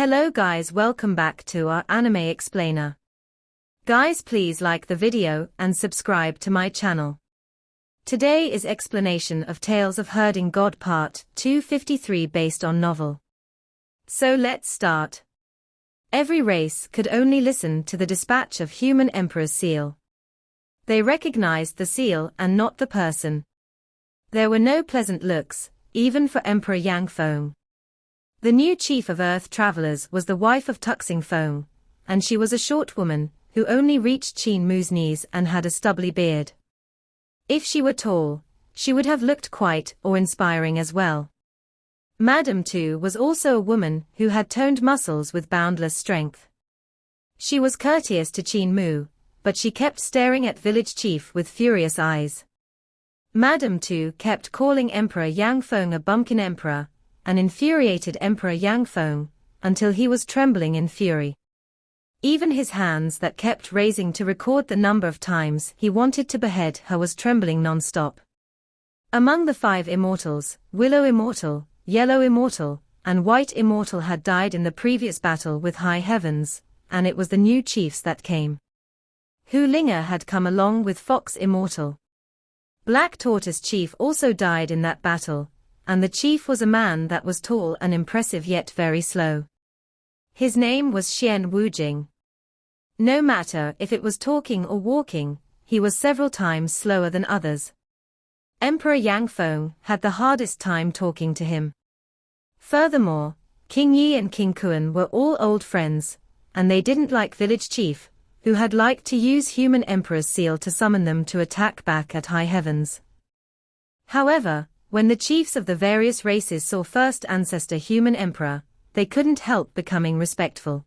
Hello guys, welcome back to our anime explainer. Guys, please like the video and subscribe to my channel. Today is explanation of Tales of Herding God Part 253 based on novel. So let's start. Every race could only listen to the dispatch of human emperor's seal. They recognized the seal and not the person. There were no pleasant looks, even for Emperor Yang Feng. The new chief of Earth travelers was the wife of Tuxing Feng, and she was a short woman, who only reached Qin Mu's knees and had a stubbly beard. If she were tall, she would have looked quite awe-inspiring as well. Madame Tu was also a woman who had toned muscles with boundless strength. She was courteous to Qin Mu, but she kept staring at village chief with furious eyes. Madame Tu kept calling Emperor Yang Feng a bumpkin emperor, and infuriated Emperor Yang Feng, until he was trembling in fury. Even his hands that kept raising to record the number of times he wanted to behead her was trembling non-stop. Among the 5 immortals, Willow Immortal, Yellow Immortal, and White Immortal had died in the previous battle with High Heavens, and it was the new chiefs that came. Hu Linger had come along with Fox Immortal. Black Tortoise Chief also died in that battle, and the chief was a man that was tall and impressive yet very slow. His name was Xian Wujing. No matter if it was talking or walking, he was several times slower than others. Emperor Yang Feng had the hardest time talking to him. Furthermore, King Yi and King Kuan were all old friends, and they didn't like village chief, who had liked to use human emperor's seal to summon them to attack back at High Heavens. However, when the chiefs of the various races saw first ancestor human emperor, they couldn't help becoming respectful.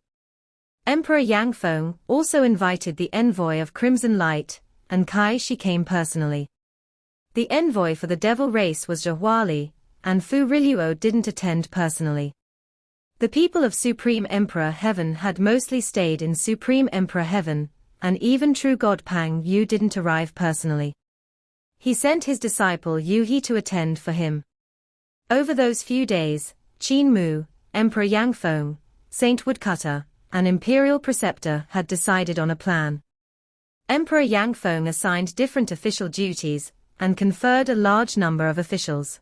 Emperor Yang Feng also invited the envoy of Crimson Light, and Kai Shi came personally. The envoy for the devil race was Zhe Huali, and Fu Riluo didn't attend personally. The people of Supreme Emperor Heaven had mostly stayed in Supreme Emperor Heaven, and even true God Pang Yu didn't arrive personally. He sent his disciple Yu He to attend for him. Over those few days, Qin Mu, Emperor Yang Feng, Saint Woodcutter, and Imperial Preceptor had decided on a plan. Emperor Yang Feng assigned different official duties, and conferred a large number of officials.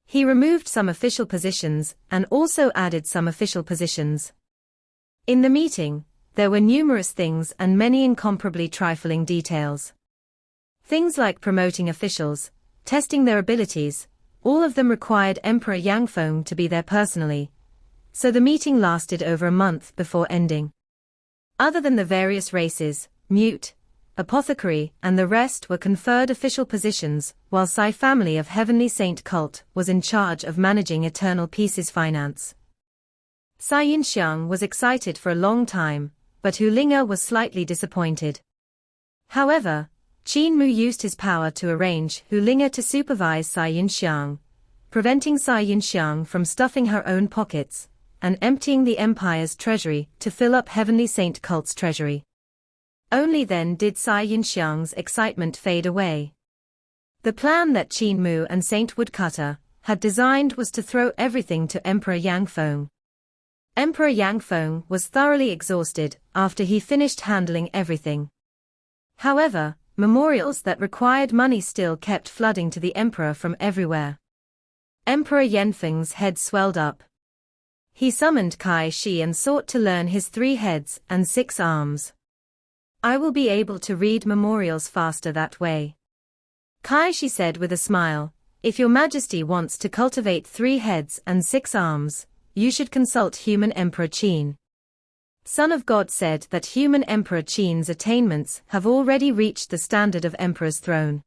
He removed some official positions, and also added some official positions. In the meeting, there were numerous things and many incomparably trifling details. Things like promoting officials, testing their abilities, all of them required Emperor Yang Feng to be there personally, so the meeting lasted over a month before ending. Other than the various races, Mute, Apothecary, and the rest were conferred official positions, while Sai family of Heavenly Saint cult was in charge of managing Eternal Peace's finance. Sai Yinxiang was excited for a long time, but Hu Linger was slightly disappointed. However, Qin Mu used his power to arrange Hu Linger to supervise Sai Yinxiang, preventing Sai Yinxiang from stuffing her own pockets, and emptying the Empire's treasury to fill up Heavenly Saint cult's treasury. Only then did Sai Yinxiang's excitement fade away. The plan that Qin Mu and Saint Woodcutter had designed was to throw everything to Emperor Yang Feng. Emperor Yang Feng was thoroughly exhausted after he finished handling everything. However, memorials that required money still kept flooding to the emperor from everywhere. Emperor Yanfeng's head swelled up. He summoned Kai Shi and sought to learn his 3 heads and 6 arms. I will be able to read memorials faster that way. Kai Shi said with a smile, if your majesty wants to cultivate 3 heads and 6 arms, you should consult human Emperor Qin. Son of God said that human Emperor Qin's attainments have already reached the standard of Emperor's throne.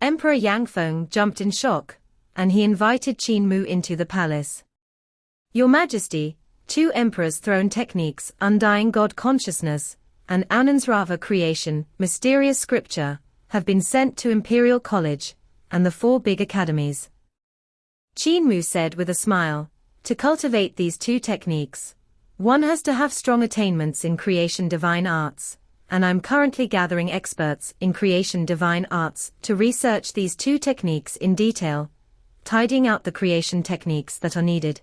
Emperor Yang Feng jumped in shock, and he invited Qin Mu into the palace. Your Majesty, 2 Emperor's throne techniques, Undying God Consciousness, and Anand's Creation, Mysterious Scripture, have been sent to Imperial College, and the 4 big academies. Qin Mu said with a smile, to cultivate these 2 techniques, one has to have strong attainments in creation divine arts, and I'm currently gathering experts in creation divine arts to research these 2 techniques in detail, tidying out the creation techniques that are needed.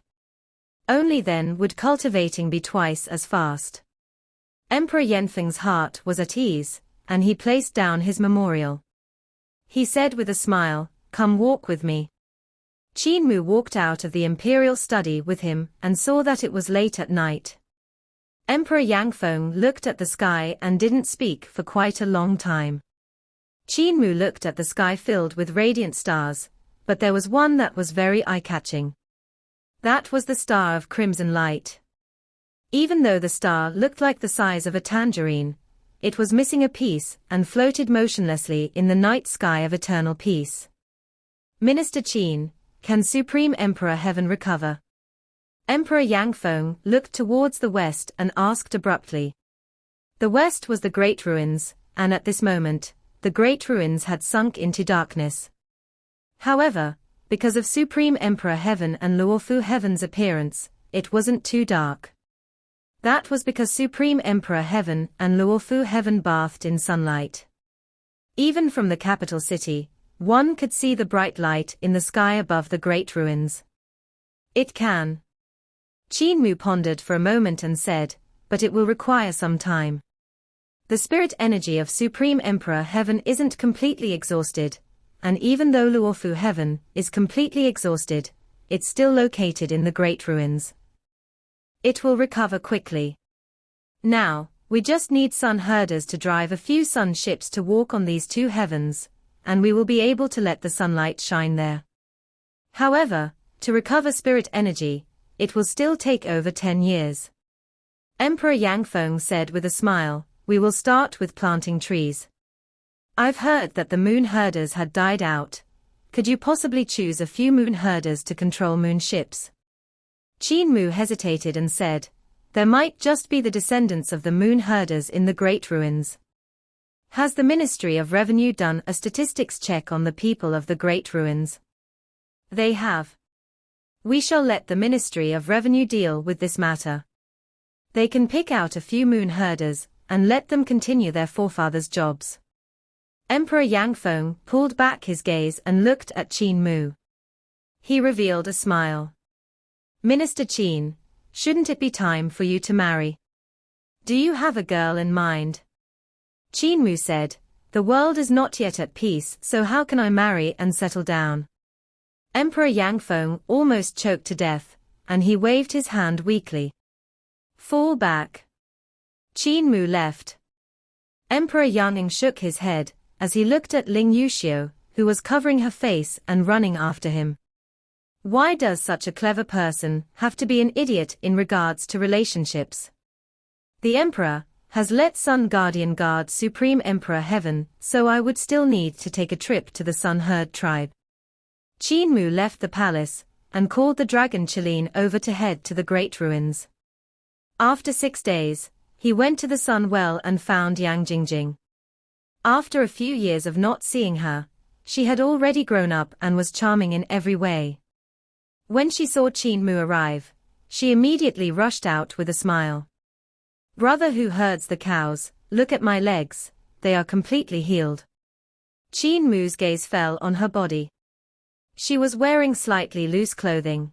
Only then would cultivating be twice as fast. Emperor Yanfeng's heart was at ease, and he placed down his memorial. He said with a smile, "Come walk with me." Qin Mu walked out of the imperial study with him and saw that it was late at night. Emperor Yangfeng looked at the sky and didn't speak for quite a long time. Qin Mu looked at the sky filled with radiant stars, but there was one that was very eye-catching. That was the star of crimson light. Even though the star looked like the size of a tangerine, it was missing a piece and floated motionlessly in the night sky of eternal peace. Minister Qin, can Supreme Emperor Heaven recover? Emperor Yangfeng looked towards the west and asked abruptly. The west was the Great Ruins, and at this moment, the Great Ruins had sunk into darkness. However, because of Supreme Emperor Heaven and Luofu Heaven's appearance, it wasn't too dark. That was because Supreme Emperor Heaven and Luofu Heaven bathed in sunlight. Even from the capital city, one could see the bright light in the sky above the Great Ruins. It can. Qin Mu pondered for a moment and said, but it will require some time. The spirit energy of Supreme Emperor Heaven isn't completely exhausted, and even though Luofu Heaven is completely exhausted, it's still located in the Great Ruins. It will recover quickly. Now, we just need sun herders to drive a few sun ships to walk on these two heavens, and we will be able to let the sunlight shine there. However, to recover spirit energy, it will still take over 10 years. Emperor Yangfeng said with a smile, we will start with planting trees. I've heard that the moon herders had died out. Could you possibly choose a few moon herders to control moon ships? Qin Mu hesitated and said, there might just be the descendants of the moon herders in the Great Ruins. Has the Ministry of Revenue done a statistics check on the people of the Great Ruins? They have. We shall let the Ministry of Revenue deal with this matter. They can pick out a few moon herders, and let them continue their forefathers' jobs. Emperor Yangfeng pulled back his gaze and looked at Qin Mu. He revealed a smile. Minister Qin, shouldn't it be time for you to marry? Do you have a girl in mind? Qin Mu said, the world is not yet at peace, so how can I marry and settle down? Emperor Yangfeng almost choked to death, and he waved his hand weakly. Fall back. Qin Mu left. Emperor Yangning shook his head, as he looked at Ling Yuxiu, who was covering her face and running after him. Why does such a clever person have to be an idiot in regards to relationships? The Emperor has let Sun Guardian guard Supreme Emperor Heaven, so I would still need to take a trip to the Sun Herd tribe. Qin Mu left the palace, and called the dragon Qilin over to head to the Great Ruins. After 6 days, he went to the Sunwell and found Yang Jingjing. After a few years of not seeing her, she had already grown up and was charming in every way. When she saw Qin Mu arrive, she immediately rushed out with a smile. Brother who herds the cows, look at my legs, they are completely healed. Qin Mu's gaze fell on her body. She was wearing slightly loose clothing.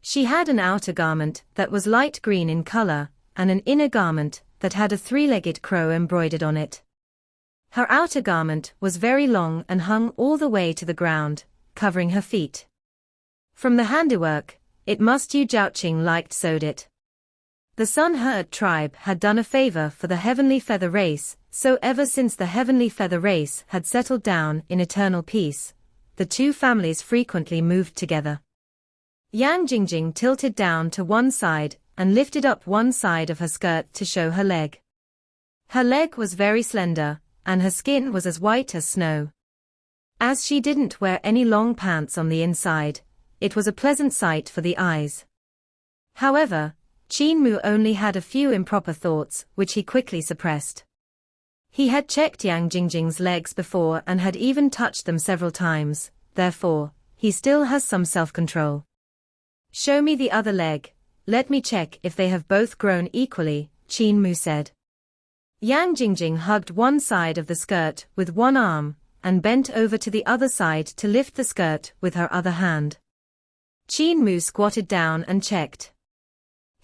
She had an outer garment that was light green in color, and an inner garment that had a three-legged crow embroidered on it. Her outer garment was very long and hung all the way to the ground, covering her feet. From the handiwork, it must Yu Jiaoqing liked sewed it. The Sun Herd tribe had done a favor for the Heavenly Feather race, so ever since the Heavenly Feather race had settled down in eternal peace, the two families frequently moved together. Yang Jingjing tilted down to one side and lifted up one side of her skirt to show her leg. Her leg was very slender, and her skin was as white as snow. As she didn't wear any long pants on the inside, it was a pleasant sight for the eyes. However, Qin Mu only had a few improper thoughts which he quickly suppressed. He had checked Yang Jingjing's legs before and had even touched them several times, therefore, he still has some self-control. Show me the other leg, let me check if they have both grown equally, Qin Mu said. Yang Jingjing hugged one side of the skirt with one arm, and bent over to the other side to lift the skirt with her other hand. Qin Mu squatted down and checked.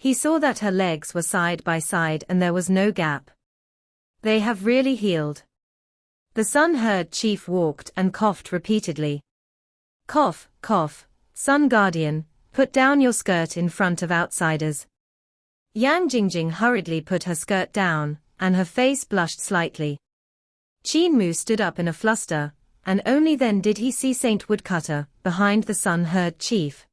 He saw that her legs were side by side and there was no gap. They have really healed. The Sun Herd Chief walked and coughed repeatedly. Cough, cough, Sun Guardian, put down your skirt in front of outsiders. Yang Jingjing hurriedly put her skirt down, and her face blushed slightly. Qin Mu stood up in a fluster, and only then did he see Saint Woodcutter, behind the Sun Herd Chief.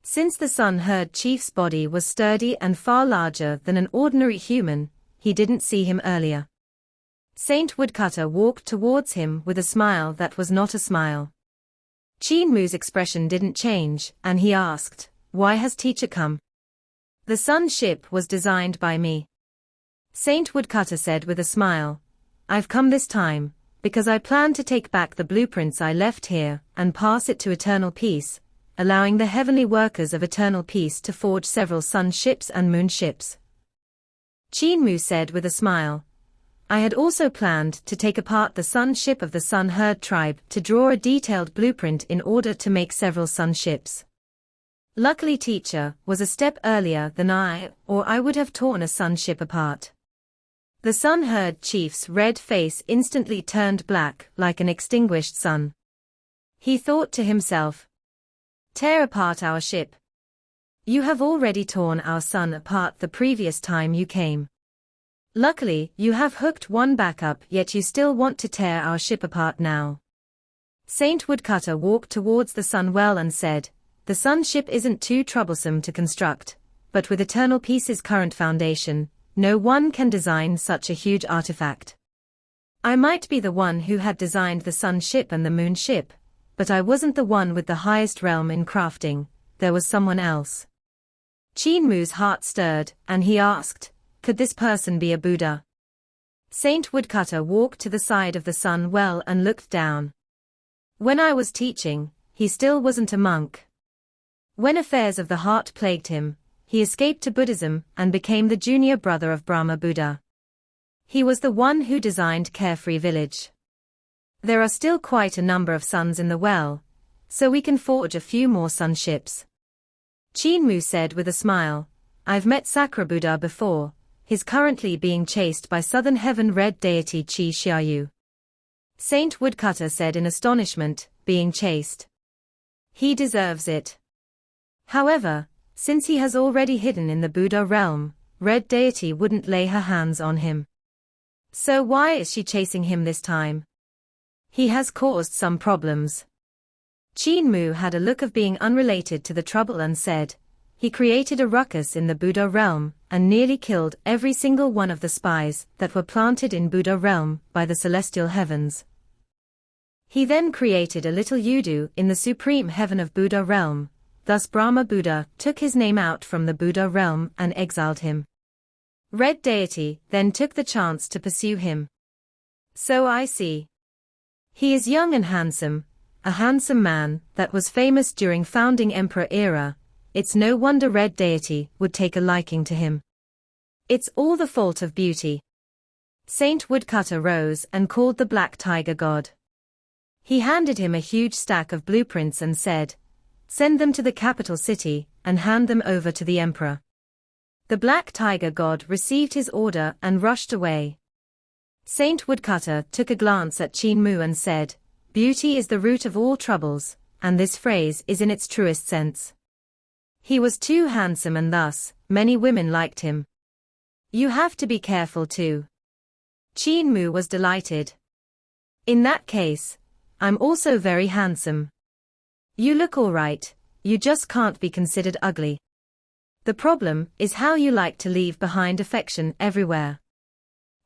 Since the Sun Herd Chief's body was sturdy and far larger than an ordinary human, he didn't see him earlier. Saint Woodcutter walked towards him with a smile that was not a smile. Qin Mu's expression didn't change, and he asked, "Why has teacher come?" "The sun ship was designed by me." Saint Woodcutter said with a smile, "I've come this time, because I plan to take back the blueprints I left here and pass it to Eternal Peace, allowing the heavenly workers of Eternal Peace to forge several sun ships and moon ships." Qin Mu said with a smile, "I had also planned to take apart the sun ship of the Sun Herd tribe to draw a detailed blueprint in order to make several sun ships. Luckily teacher was a step earlier than I, or I would have torn a sun ship apart." The Sun Herd Chief's red face instantly turned black like an extinguished sun. He thought to himself, "Tear apart our ship. You have already torn our sun apart the previous time you came. Luckily, you have hooked one back up, yet you still want to tear our ship apart now." Saint Woodcutter walked towards the Sunwell and said, "The sun ship isn't too troublesome to construct, but with Eternal Peace's current foundation, no one can design such a huge artifact. I might be the one who had designed the sun ship and the moon ship, but I wasn't the one with the highest realm in crafting, there was someone else." Qin Mu's heart stirred, and he asked, "Could this person be a Buddha?" Saint Woodcutter walked to the side of the Sun Well and looked down. "When I was teaching, he still wasn't a monk. When affairs of the heart plagued him, he escaped to Buddhism and became the junior brother of Brahma Buddha. He was the one who designed Carefree Village. There are still quite a number of suns in the well, so we can forge a few more sun ships." Qin Mu said with a smile, "I've met Sakura Buddha before. He's currently being chased by Southern Heaven Red Deity Qi Xiaoyu." Saint Woodcutter said in astonishment, "Being chased? He deserves it. However, since he has already hidden in the Buddha realm, Red Deity wouldn't lay her hands on him. So why is she chasing him this time? He has caused some problems." Qin Mu had a look of being unrelated to the trouble and said, "He created a ruckus in the Buddha realm and nearly killed every single one of the spies that were planted in Buddha realm by the celestial heavens. He then created a little Yudu in the supreme heaven of Buddha realm, thus Brahma Buddha took his name out from the Buddha realm and exiled him. Red Deity then took the chance to pursue him. So I see. He is young and handsome, a handsome man that was famous during founding emperor era. It's no wonder Red Deity would take a liking to him. It's all the fault of beauty." Saint Woodcutter rose and called the Black Tiger God. He handed him a huge stack of blueprints and said, "Send them to the capital city and hand them over to the emperor." The Black Tiger God received his order and rushed away. Saint Woodcutter took a glance at Qin Mu and said, "Beauty is the root of all troubles, and this phrase is in its truest sense. He was too handsome and thus, many women liked him. You have to be careful too." Qin Mu was delighted. "In that case, I'm also very handsome. You look alright, you just can't be considered ugly. The problem is how you like to leave behind affection everywhere."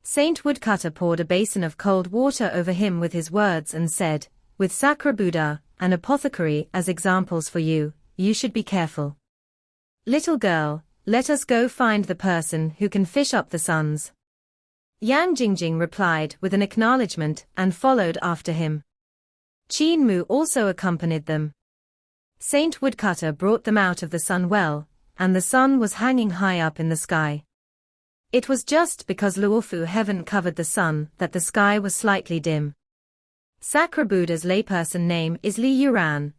Saint Woodcutter poured a basin of cold water over him with his words and said, "With Sakura Buddha and Apothecary as examples for you, you should be careful. Little girl, let us go find the person who can fish up the suns." Yang Jingjing replied with an acknowledgement and followed after him. Qin Mu also accompanied them. Saint Woodcutter brought them out of the sun well, and the sun was hanging high up in the sky. It was just because Luofu heaven covered the sun that the sky was slightly dim. Sakura Buddha's layperson name is Li Yuran,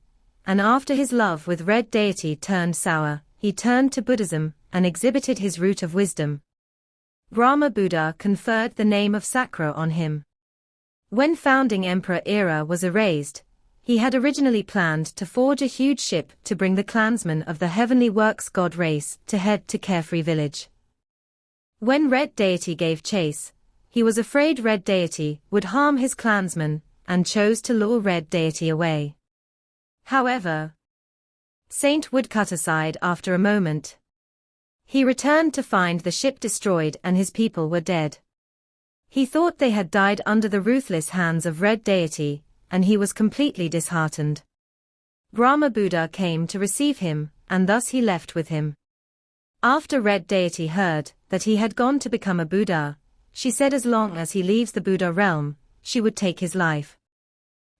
and after his love with Red Deity turned sour, he turned to Buddhism and exhibited his root of wisdom. Brahma Buddha conferred the name of Sakra on him. When founding Emperor era was erased, he had originally planned to forge a huge ship to bring the clansmen of the Heavenly Works god race to head to Carefree Village. When Red Deity gave chase, he was afraid Red Deity would harm his clansmen, and chose to lure Red Deity away. However, Saint Woodcutter sighed after a moment. He returned to find the ship destroyed and his people were dead. He thought they had died under the ruthless hands of Red Deity, and he was completely disheartened. Brahma Buddha came to receive him, and thus he left with him. After Red Deity heard that he had gone to become a Buddha, she said as long as he leaves the Buddha realm, she would take his life.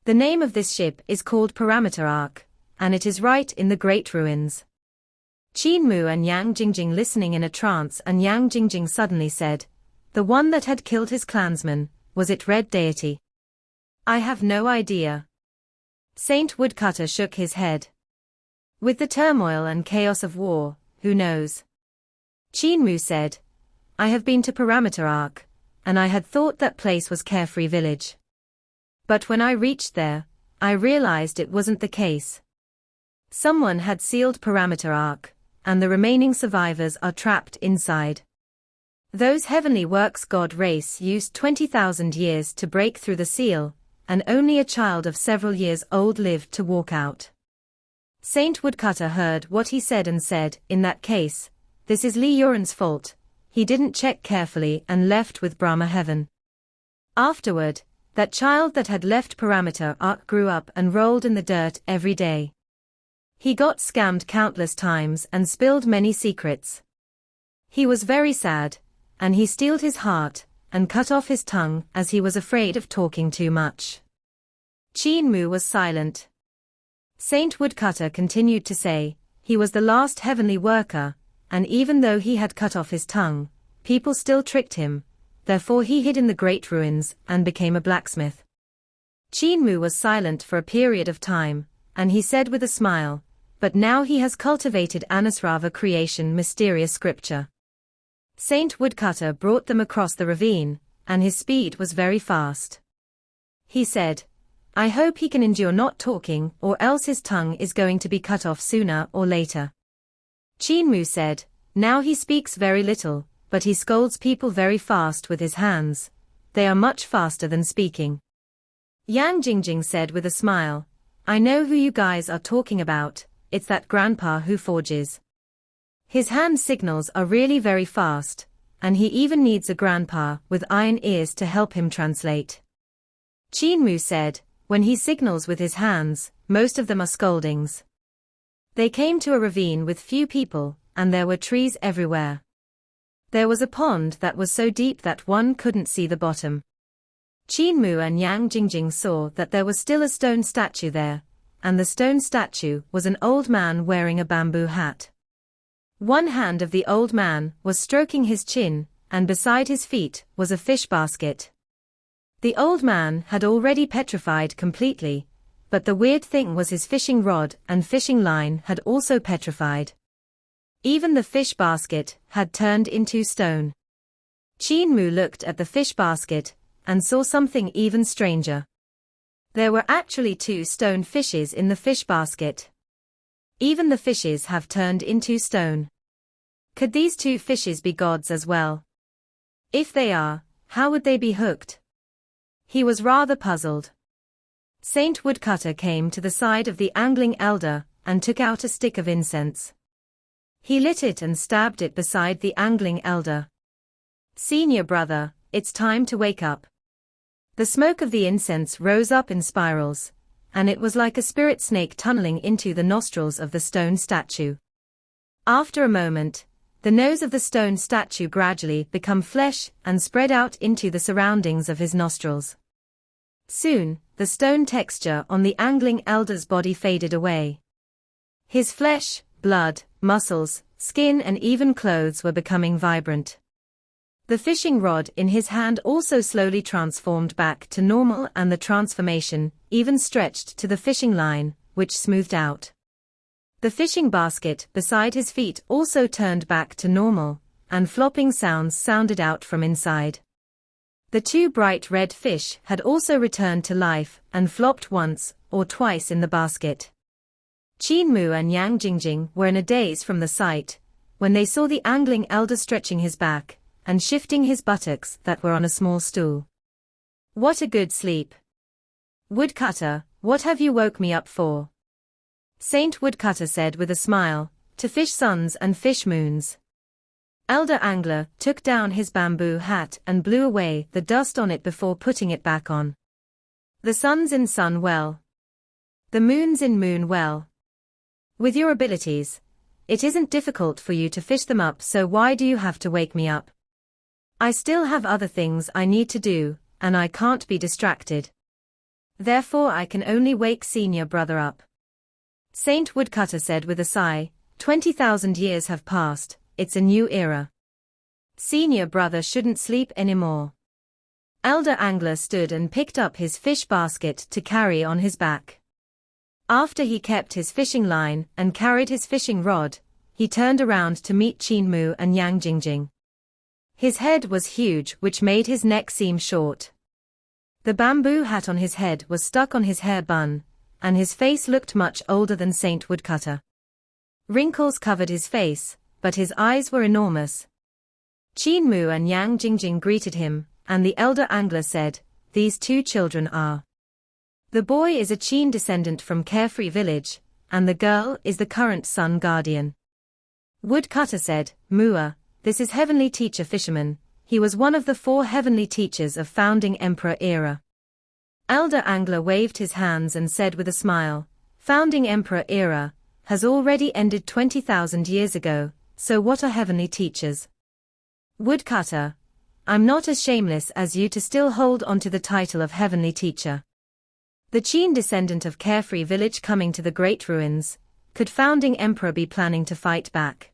The name of this ship is called Parameter Ark, and it is right in the Great Ruins. Qin Mu and Yang Jingjing listening in a trance, and Yang Jingjing suddenly said, "The one that had killed his clansman, was it Red Deity?" "I have no idea." Saint Woodcutter shook his head. "With the turmoil and chaos of war, who knows?" Qin Mu said, "I have been to Parameter Ark, and I had thought that place was Carefree Village. But when I reached there, I realized it wasn't the case. Someone had sealed Parameter Ark, and the remaining survivors are trapped inside. Those Heavenly Works god race used 20,000 years to break through the seal, and only a child of several years old lived to walk out." Saint Woodcutter heard what he said and said, "In that case, this is Li Yuan's fault. He didn't check carefully and left with Brahma Heaven." Afterward, that child that had left Parameter Ark grew up and rolled in the dirt every day. He got scammed countless times and spilled many secrets. He was very sad, and he steeled his heart, and cut off his tongue as he was afraid of talking too much. Qin Mu was silent. Saint Woodcutter continued to say, he was the last heavenly worker, and even though he had cut off his tongue, people still tricked him, therefore he hid in the Great Ruins and became a blacksmith. Qin Mu was silent for a period of time, and he said with a smile, "But now he has cultivated Anusrava creation mysterious scripture." Saint Woodcutter brought them across the ravine, and his speed was very fast. He said, "I hope he can endure not talking, or else his tongue is going to be cut off sooner or later." Qin Mu said, "Now he speaks very little, but he scolds people very fast with his hands. They are much faster than speaking." Yang Jingjing said with a smile, "I know who you guys are talking about, it's that grandpa who forges. His hand signals are really very fast, and he even needs a grandpa with iron ears to help him translate." Qin Mu said, "When he signals with his hands, most of them are scoldings." They came to a ravine with few people, and there were trees everywhere. There was a pond that was so deep that one couldn't see the bottom. Qin Mu and Yang Jingjing saw that there was still a stone statue there, and the stone statue was an old man wearing a bamboo hat. One hand of the old man was stroking his chin, and beside his feet was a fish basket. The old man had already petrified completely, but the weird thing was his fishing rod and fishing line had also petrified. Even the fish basket had turned into stone. Qin Mu looked at the fish basket and saw something even stranger. There were actually 2 stone fishes in the fish basket. Even the fishes have turned into stone. Could these 2 fishes be gods as well? If they are, how would they be hooked? He was rather puzzled. Saint Woodcutter came to the side of the angling elder and took out a stick of incense. He lit it and stabbed it beside the angling elder. "Senior brother, it's time to wake up." The smoke of the incense rose up in spirals, and it was like a spirit snake tunneling into the nostrils of the stone statue. After a moment, the nose of the stone statue gradually became flesh and spread out into the surroundings of his nostrils. Soon, the stone texture on the angling elder's body faded away. His flesh, blood, muscles, skin and even clothes were becoming vibrant. The fishing rod in his hand also slowly transformed back to normal, and the transformation even stretched to the fishing line, which smoothed out. The fishing basket beside his feet also turned back to normal, and flopping sounds sounded out from inside. The two bright red fish had also returned to life and flopped once or twice in the basket. Qin Mu and Yang Jingjing were in a daze from the sight, when they saw the angling elder stretching his back and shifting his buttocks that were on a small stool. What a good sleep! Woodcutter, what have you woke me up for? Saint Woodcutter said with a smile, to fish suns and fish moons. Elder Angler took down his bamboo hat and blew away the dust on it before putting it back on. The sun's in Sunwell. The moon's in Moonwell. With your abilities, it isn't difficult for you to fish them up, so why do you have to wake me up? I still have other things I need to do, and I can't be distracted. Therefore I can only wake senior brother up. Saint Woodcutter said with a sigh, 20,000 years have passed, it's a new era. Senior brother shouldn't sleep anymore. Elder Angler stood and picked up his fish basket to carry on his back. After he kept his fishing line and carried his fishing rod, he turned around to meet Qin Mu and Yang Jingjing. His head was huge, which made his neck seem short. The bamboo hat on his head was stuck on his hair bun, and his face looked much older than Saint Woodcutter. Wrinkles covered his face, but his eyes were enormous. Qin Mu and Yang Jingjing greeted him, and the elder angler said, "These two children are." The boy is a Qin descendant from Carefree Village, and the girl is the current sun guardian. Woodcutter said, "Mua, this is Heavenly Teacher Fisherman. He was one of the 4 heavenly teachers of founding Emperor era." Elder Angler waved his hands and said with a smile, "Founding Emperor era has already ended 20,000 years ago, so what are heavenly teachers?" Woodcutter, I'm not as shameless as you to still hold on to the title of heavenly teacher. The Qin descendant of Carefree Village coming to the Great Ruins, could founding emperor be planning to fight back?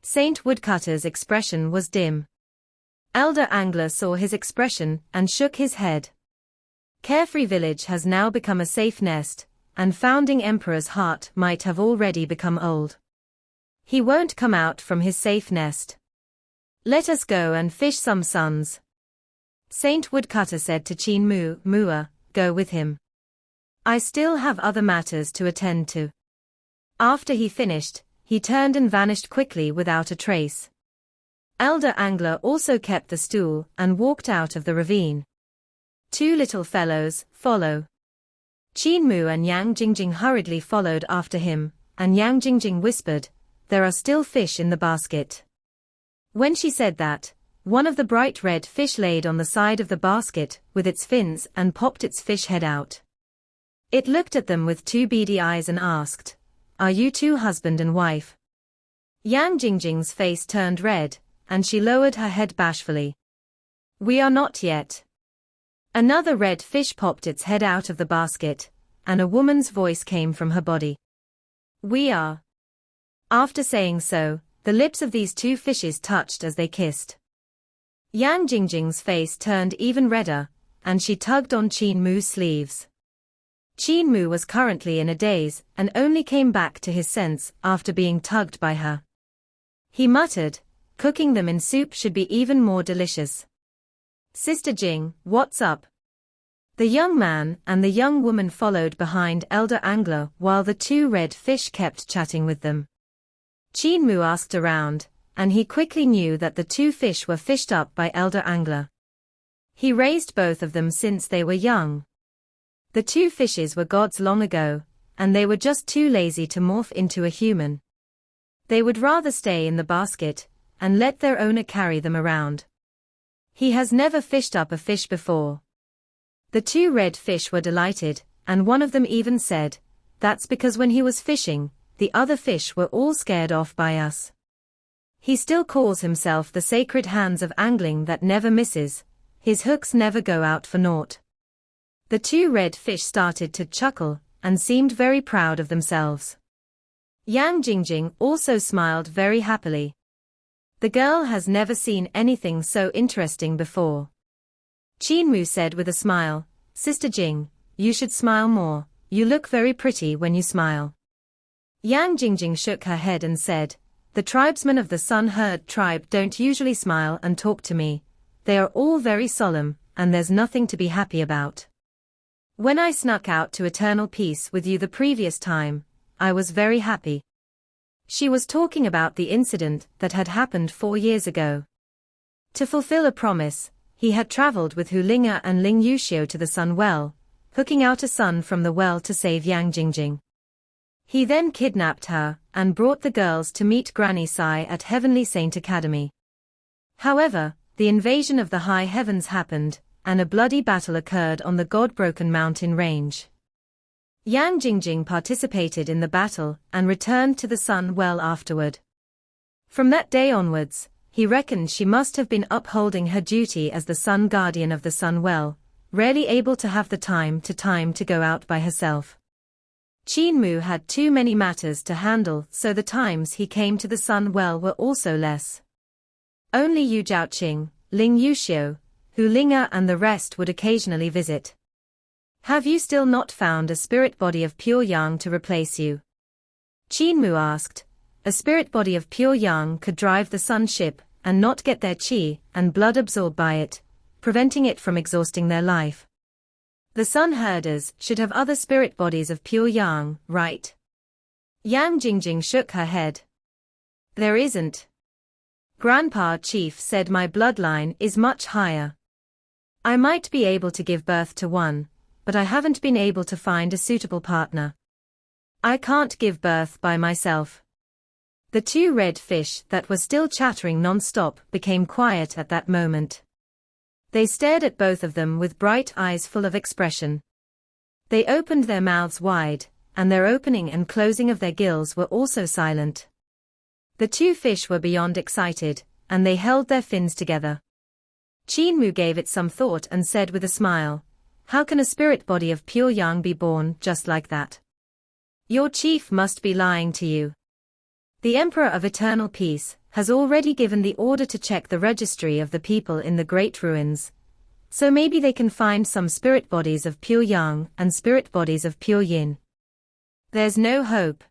Saint Woodcutter's expression was dim. Elder Angler saw his expression and shook his head. Carefree Village has now become a safe nest, and founding emperor's heart might have already become old. He won't come out from his safe nest. Let us go and fish some suns. Saint Woodcutter said to Qin Mu, "Mua, go with him. I still have other matters to attend to." After he finished, he turned and vanished quickly without a trace. Elder Angler also kept the stool and walked out of the ravine. 2 little fellows, follow. Qin Mu and Yang Jingjing hurriedly followed after him, and Yang Jingjing whispered, "There are still fish in the basket." When she said that, one of the bright red fish laid on the side of the basket with its fins and popped its fish head out. It looked at them with 2 beady eyes and asked, "Are you 2 husband and wife?" Yang Jingjing's face turned red, and she lowered her head bashfully. "We are not yet." Another red fish popped its head out of the basket, and a woman's voice came from her body. "We are." After saying so, the lips of these 2 fishes touched as they kissed. Yang Jingjing's face turned even redder, and she tugged on Qin Mu's sleeves. Qin Mu was currently in a daze and only came back to his sense after being tugged by her. He muttered, "Cooking them in soup should be even more delicious." "Sister Jing, what's up?" The young man and the young woman followed behind Elder Angler while the 2 red fish kept chatting with them. Qin Mu asked around, and he quickly knew that the 2 fish were fished up by Elder Angler. He raised both of them since they were young. The 2 fishes were gods long ago, and they were just too lazy to morph into a human. They would rather stay in the basket and let their owner carry them around. He has never fished up a fish before. The 2 red fish were delighted, and one of them even said, "That's because when he was fishing, the other fish were all scared off by us." He still calls himself the sacred hands of angling that never misses. His hooks never go out for naught. The 2 red fish started to chuckle and seemed very proud of themselves. Yang Jingjing also smiled very happily. The girl has never seen anything so interesting before. Qin Mu said with a smile, "Sister Jing, you should smile more, you look very pretty when you smile." Yang Jingjing shook her head and said, "The tribesmen of the Sun Herd tribe don't usually smile and talk to me. They are all very solemn, and there's nothing to be happy about. When I snuck out to eternal peace with you the previous time, I was very happy." She was talking about the incident that had happened 4 years ago. To fulfill a promise, he had traveled with Hu Linga and Ling Yuxiu to the Sunwell, hooking out a sun from the well to save Yang Jingjing. He then kidnapped her and brought the girls to meet Granny Sai at Heavenly Saint Academy. However, the invasion of the high heavens happened, and a bloody battle occurred on the God-broken mountain range. Yang Jingjing participated in the battle and returned to the Sun Well afterward. From that day onwards, he reckoned she must have been upholding her duty as the Sun Guardian of the Sun Well, rarely able to have the time to go out by herself. Qin Mu had too many matters to handle, so the times he came to the Sun Well were also less. Only Yu Zhaoqing, Ling Yuxiu, Hu Linga and the rest would occasionally visit. "Have you still not found a spirit body of pure yang to replace you?" Qin Mu asked. A spirit body of pure yang could drive the sun ship and not get their qi and blood absorbed by it, preventing it from exhausting their life. The sun herders should have other spirit bodies of pure yang, right? Yang Jingjing shook her head. "There isn't. Grandpa Chief said my bloodline is much higher. I might be able to give birth to one, but I haven't been able to find a suitable partner. I can't give birth by myself." The two red fish that were still chattering non-stop became quiet at that moment. They stared at both of them with bright eyes full of expression. They opened their mouths wide, and their opening and closing of their gills were also silent. The two fish were beyond excited, and they held their fins together. Qin Mu gave it some thought and said with a smile, "How can a spirit body of pure yang be born just like that? Your chief must be lying to you. The Emperor of Eternal Peace has already given the order to check the registry of the people in the Great Ruins, so maybe they can find some spirit bodies of pure yang and spirit bodies of pure yin. There's no hope."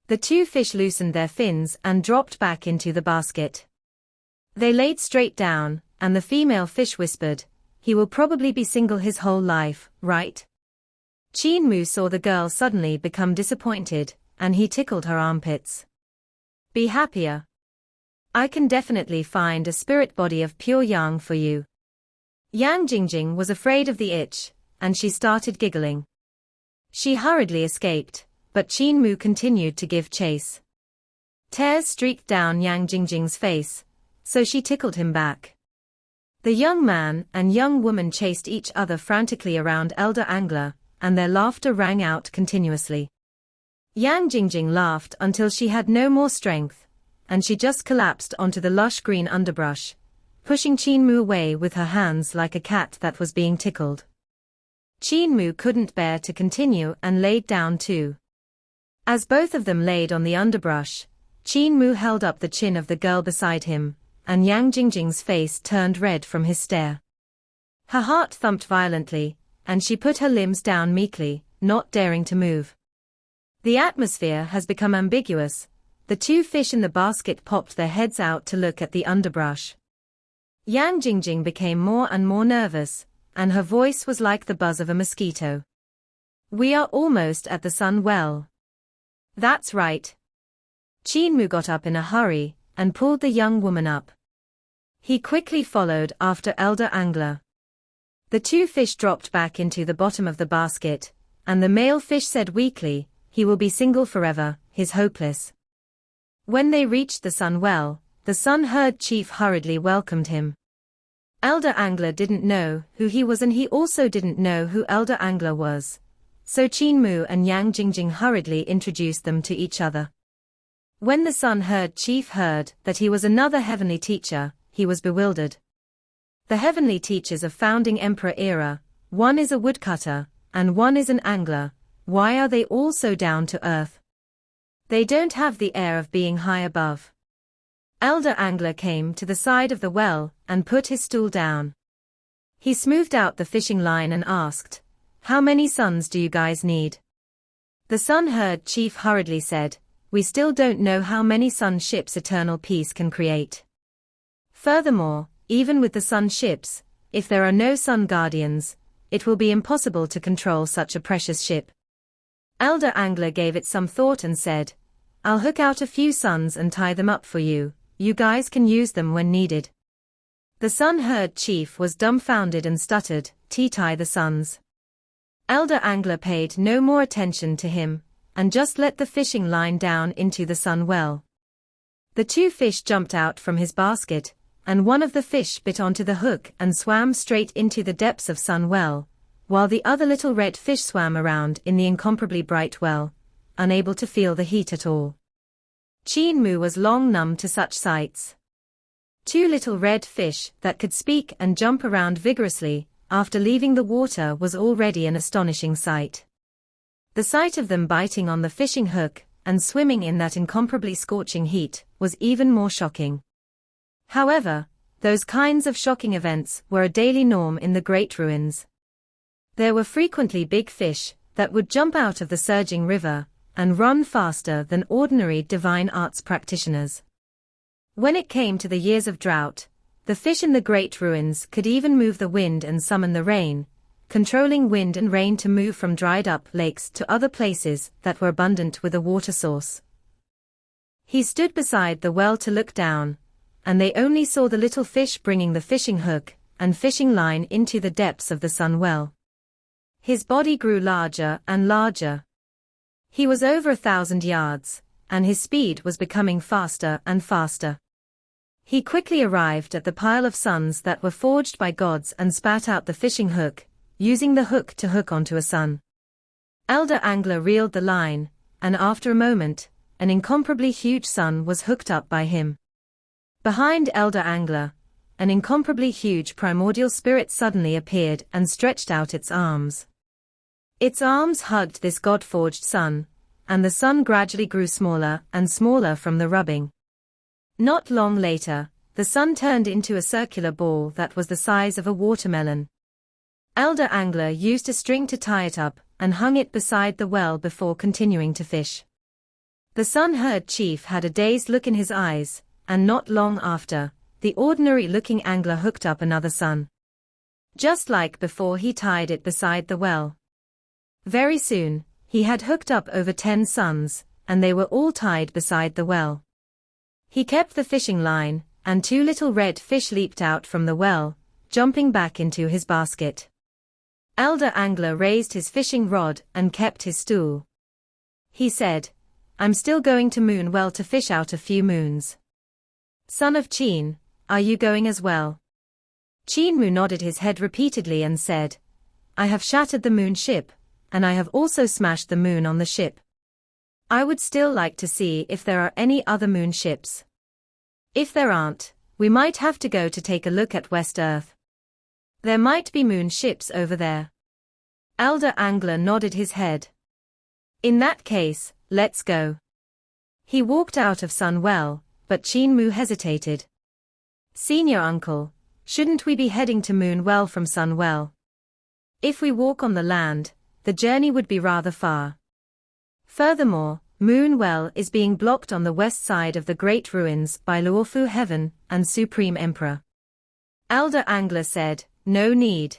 The two fish loosened their fins and dropped back into the basket. They laid straight down, and the female fish whispered, "He will probably be single his whole life, right?" Qin Mu saw the girl suddenly become disappointed, and he tickled her armpits. "Be happier. I can definitely find a spirit body of pure yang for you." Yang Jingjing was afraid of the itch, and she started giggling. She hurriedly escaped, but Qin Mu continued to give chase. Tears streaked down Yang Jingjing's face, so she tickled him back. The young man and young woman chased each other frantically around Elder Angler, and their laughter rang out continuously. Yang Jingjing laughed until she had no more strength, and she just collapsed onto the lush green underbrush, pushing Qin Mu away with her hands like a cat that was being tickled. Qin Mu couldn't bear to continue and laid down too. As both of them laid on the underbrush, Qin Mu held up the chin of the girl beside him, and Yang Jingjing's face turned red from his stare. Her heart thumped violently, and she put her limbs down meekly, not daring to move. The atmosphere has become ambiguous. The two fish in the basket popped their heads out to look at the underbrush. Yang Jingjing became more and more nervous, and her voice was like the buzz of a mosquito. "We are almost at the Sun Well." "That's right." Qin Mu got up in a hurry, and pulled the young woman up. He quickly followed after Elder Angler. The two fish dropped back into the bottom of the basket, and the male fish said weakly, "He will be single forever, he's hopeless." When they reached the Sun Well, the Sun Herd chief hurriedly welcomed him. Elder Angler didn't know who he was, and he also didn't know who Elder Angler was, so Qin Mu and Yang Jingjing hurriedly introduced them to each other. When the Sun Herd chief heard that he was another heavenly teacher, he was bewildered. The heavenly teachers of founding emperor era, one is a woodcutter, and one is an angler. Why are they all so down to earth? They don't have the air of being high above. Elder Angler came to the side of the well and put his stool down. He smoothed out the fishing line and asked, "How many sons do you guys need?" The Sun Herd chief hurriedly said, "We still don't know how many sun ships eternal peace can create. Furthermore, even with the sun ships, if there are no sun guardians, it will be impossible to control such a precious ship." Elder Angler gave it some thought and said, "I'll hook out a few suns and tie them up for you. You guys can use them when needed." The Sun Herd chief was dumbfounded and stuttered, "Tie the suns." Elder Angler paid no more attention to him, and just let the fishing line down into the Sunwell. The two fish jumped out from his basket, and one of the fish bit onto the hook and swam straight into the depths of Sunwell, while the other little red fish swam around in the incomparably bright well, unable to feel the heat at all. Qin Mu was long numb to such sights. Two little red fish that could speak and jump around vigorously after leaving the water was already an astonishing sight. The sight of them biting on the fishing hook and swimming in that incomparably scorching heat was even more shocking. However, those kinds of shocking events were a daily norm in the Great Ruins. There were frequently big fish that would jump out of the surging river and run faster than ordinary divine arts practitioners. When it came to the years of drought, the fish in the Great Ruins could even move the wind and summon the rain, controlling wind and rain to move from dried-up lakes to other places that were abundant with a water source. He stood beside the well to look down, and they only saw the little fish bringing the fishing hook and fishing line into the depths of the Sunwell. His body grew larger and larger. He was over 1,000 yards, and his speed was becoming faster and faster. He quickly arrived at the pile of suns that were forged by gods and spat out the fishing hook, using the hook to hook onto a sun. Elder Angler reeled the line, and after a moment, an incomparably huge sun was hooked up by him. Behind Elder Angler, an incomparably huge primordial spirit suddenly appeared and stretched out its arms. Its arms hugged this god-forged sun, and the sun gradually grew smaller and smaller from the rubbing. Not long later, the sun turned into a circular ball that was the size of a watermelon. Elder Angler used a string to tie it up and hung it beside the well before continuing to fish. The Sun Herd chief had a dazed look in his eyes, and not long after, the ordinary-looking angler hooked up another sun. Just like before he tied it beside the well. Very soon, he had hooked up over 10 suns, and they were all tied beside the well. He kept the fishing line, and 2 little red fish leaped out from the well, jumping back into his basket. Elder Angler raised his fishing rod and kept his stool. He said, "I'm still going to Moonwell to fish out a few moons. Son of Qin, are you going as well?" Qin Mu nodded his head repeatedly and said, "I have shattered the moon ship, and I have also smashed the moon on the ship. I would still like to see if there are any other moon ships. If there aren't, we might have to go to take a look at West Earth. There might be moon ships over there." Elder Angler nodded his head. "In that case, let's go." He walked out of Sunwell, but Qin Mu hesitated. "Senior uncle, shouldn't we be heading to Moonwell from Sunwell? If we walk on the land, the journey would be rather far. Furthermore, Moonwell is being blocked on the west side of the Great Ruins by Lawful Heaven and Supreme Emperor." Elder Angler said, "No need.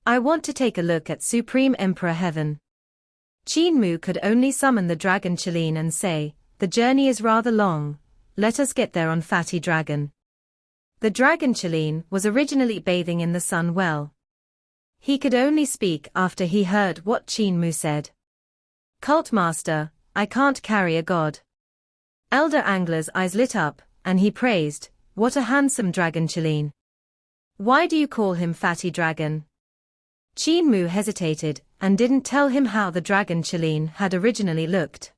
I want to take a look at Supreme Emperor Heaven." Qin Mu could only summon the dragon Qin and say, "The journey is rather long, let us get there on Fatty Dragon." The dragon Qin was originally bathing in the Sun Well. He could only speak after he heard what Qin Mu said. "Cult Master, I can't carry a god." Elder Angler's eyes lit up, and he praised, "What a handsome dragon Qin. Why do you call him Fatty Dragon?" Qin Mu hesitated, and didn't tell him how the dragon Qin had originally looked.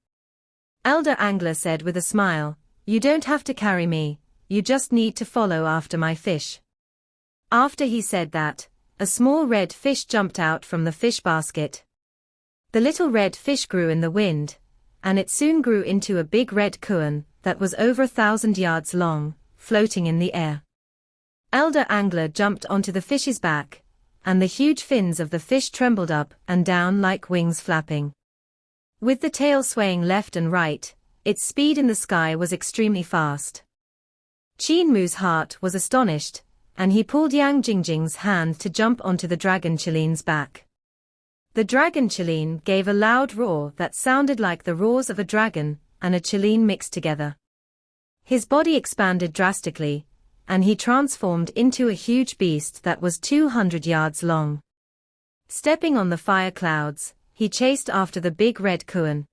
Elder Angler said with a smile, "You don't have to carry me, you just need to follow after my fish." After he said that, a small red fish jumped out from the fish basket. The little red fish grew in the wind, and it soon grew into a big red koan that was over 1,000 yards long, floating in the air. Elder Angler jumped onto the fish's back, and the huge fins of the fish trembled up and down like wings flapping. With the tail swaying left and right, its speed in the sky was extremely fast. Qin Mu's heart was astonished, and he pulled Yang Jingjing's hand to jump onto the dragon Qilin's back. The dragon Qilin gave a loud roar that sounded like the roars of a dragon and a Qilin mixed together. His body expanded drastically, and he transformed into a huge beast that was 200 yards long. Stepping on the fire clouds, he chased after the big red Qin.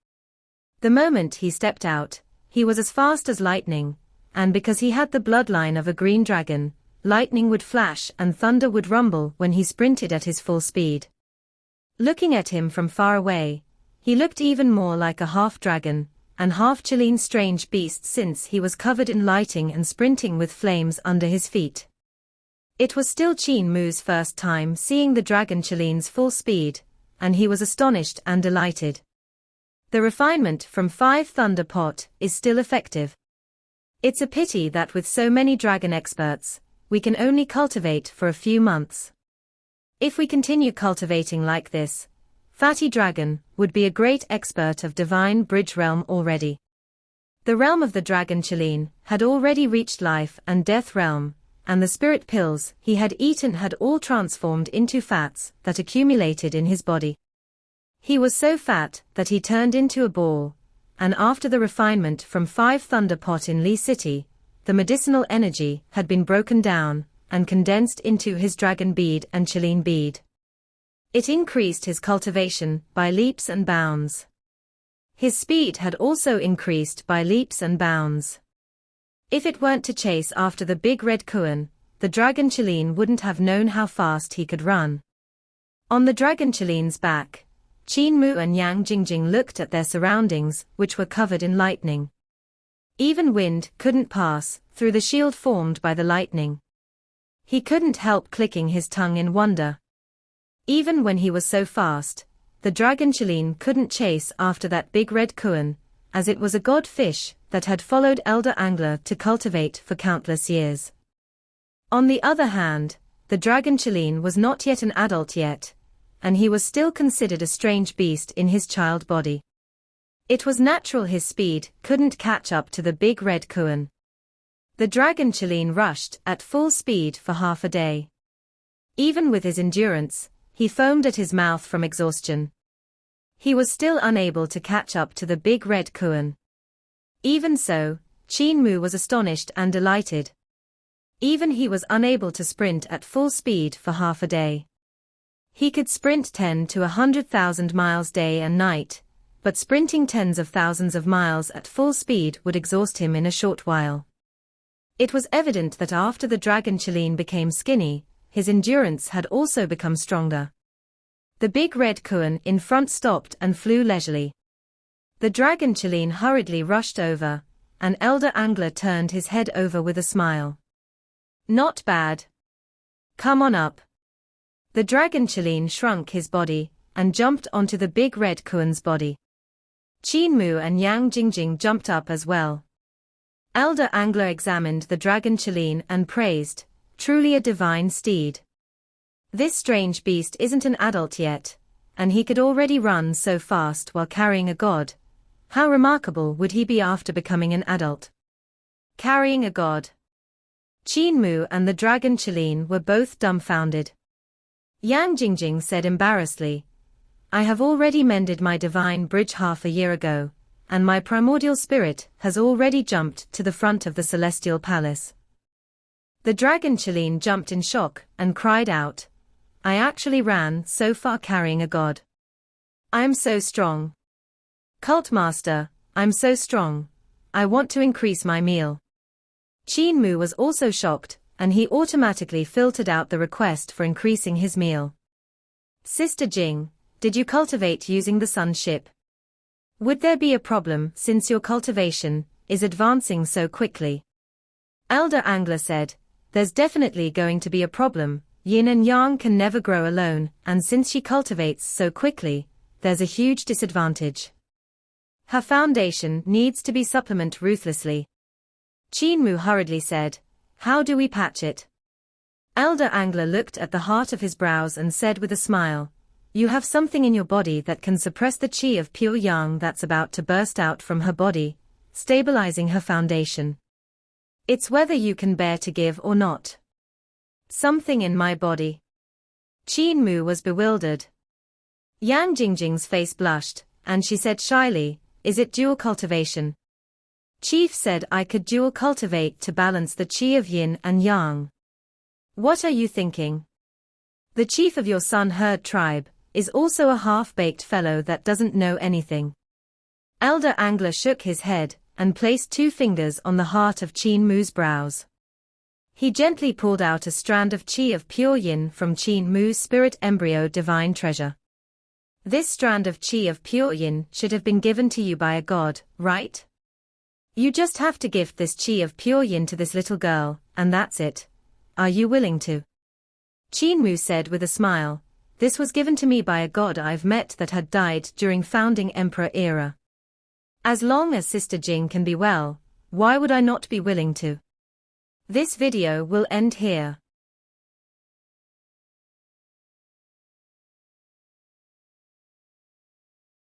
The moment he stepped out, he was as fast as lightning, and because he had the bloodline of a green dragon, lightning would flash and thunder would rumble when he sprinted at his full speed. Looking at him from far away, he looked even more like a half-dragon and half-Qilin strange beast since he was covered in lighting and sprinting with flames under his feet. It was still Qin Mu's first time seeing the dragon Qilin's full speed, and he was astonished and delighted. The refinement from 5 Thunder Pot is still effective. It's a pity that with so many dragon experts, we can only cultivate for a few months. If we continue cultivating like this, Fatty Dragon would be a great expert of Divine Bridge Realm already. The realm of the Dragon Qilin had already reached life and death realm, and the spirit pills he had eaten had all transformed into fats that accumulated in his body. He was so fat that he turned into a ball, and after the refinement from 5 Thunder Pot in Lee City, the medicinal energy had been broken down and condensed into his dragon bead and Qilin bead. It increased his cultivation by leaps and bounds. His speed had also increased by leaps and bounds. If it weren't to chase after the big red Qin, the dragon Qilin wouldn't have known how fast he could run. On the dragon Qilin's back, Qin Mu and Yang Jingjing looked at their surroundings, which were covered in lightning. Even wind couldn't pass through the shield formed by the lightning. He couldn't help clicking his tongue in wonder. Even when he was so fast, the dragon Qilin couldn't chase after that big red Qin, as it was a godfish that had followed Elder Angler to cultivate for countless years. On the other hand, the dragon Qilin was not yet an adult yet, and he was still considered a strange beast in his child body. It was natural his speed couldn't catch up to the big red Qin. The dragon Qilin rushed at full speed for half a day. Even with his endurance, he foamed at his mouth from exhaustion. He was still unable to catch up to the big red Qin. Even so, Qin Mu was astonished and delighted. Even he was unable to sprint at full speed for half a day. He could sprint 10 to 100,000 miles day and night, but sprinting tens of thousands of miles at full speed would exhaust him in a short while. It was evident that after the dragon Qilin became skinny, his endurance had also become stronger. The big red Qin in front stopped and flew leisurely. The dragon Qilin hurriedly rushed over, and Elder Angler turned his head over with a smile. Not bad. Come on up. The dragon Qilin shrunk his body, and jumped onto the big red Qin's body. Qin Mu and Yang Jingjing jumped up as well. Elder Angler examined the dragon Qilin and praised, truly a divine steed. This strange beast isn't an adult yet, and he could already run so fast while carrying a god. How remarkable would he be after becoming an adult? Carrying a god. Qin Mu and the dragon Qilin were both dumbfounded. Yang Jingjing said embarrassedly, I have already mended my divine bridge half a year ago, and my primordial spirit has already jumped to the front of the celestial palace. The dragon Qilin jumped in shock and cried out, I actually ran so far carrying a god. I'm so strong. Cult Master, I'm so strong. I want to increase my meal. Qin Mu was also shocked, and he automatically filtered out the request for increasing his meal. Sister Jing, did you cultivate using the sun ship? Would there be a problem since your cultivation is advancing so quickly? Elder Angler said, there's definitely going to be a problem. Yin and Yang can never grow alone, and since she cultivates so quickly, there's a huge disadvantage. Her foundation needs to be supplemented ruthlessly. Qin Mu hurriedly said, how do we patch it? Elder Angler looked at the heart of his brows and said with a smile, you have something in your body that can suppress the qi of pure yang that's about to burst out from her body, stabilizing her foundation. It's whether you can bear to give or not. Something in my body. Qin Mu was bewildered. Yang Jingjing's face blushed, and she said shyly, "Is it dual cultivation?" Chief said, "I could dual cultivate to balance the qi of yin and yang." "What are you thinking?" "The chief of your Sun Herd tribe is also a half-baked fellow that doesn't know anything." Elder Angler shook his head and placed 2 fingers on the heart of Qin Mu's brows. He gently pulled out a strand of qi of pure yin from Qin Mu's spirit embryo divine treasure. "This strand of qi of pure yin should have been given to you by a god, right? You just have to gift this qi of pure yin to this little girl, and that's it. Are you willing to?" Qin Mu said with a smile, "This was given to me by a god I've met that had died during founding emperor era. As long as Sister Jing can be well, why would I not be willing to?" This video will end here.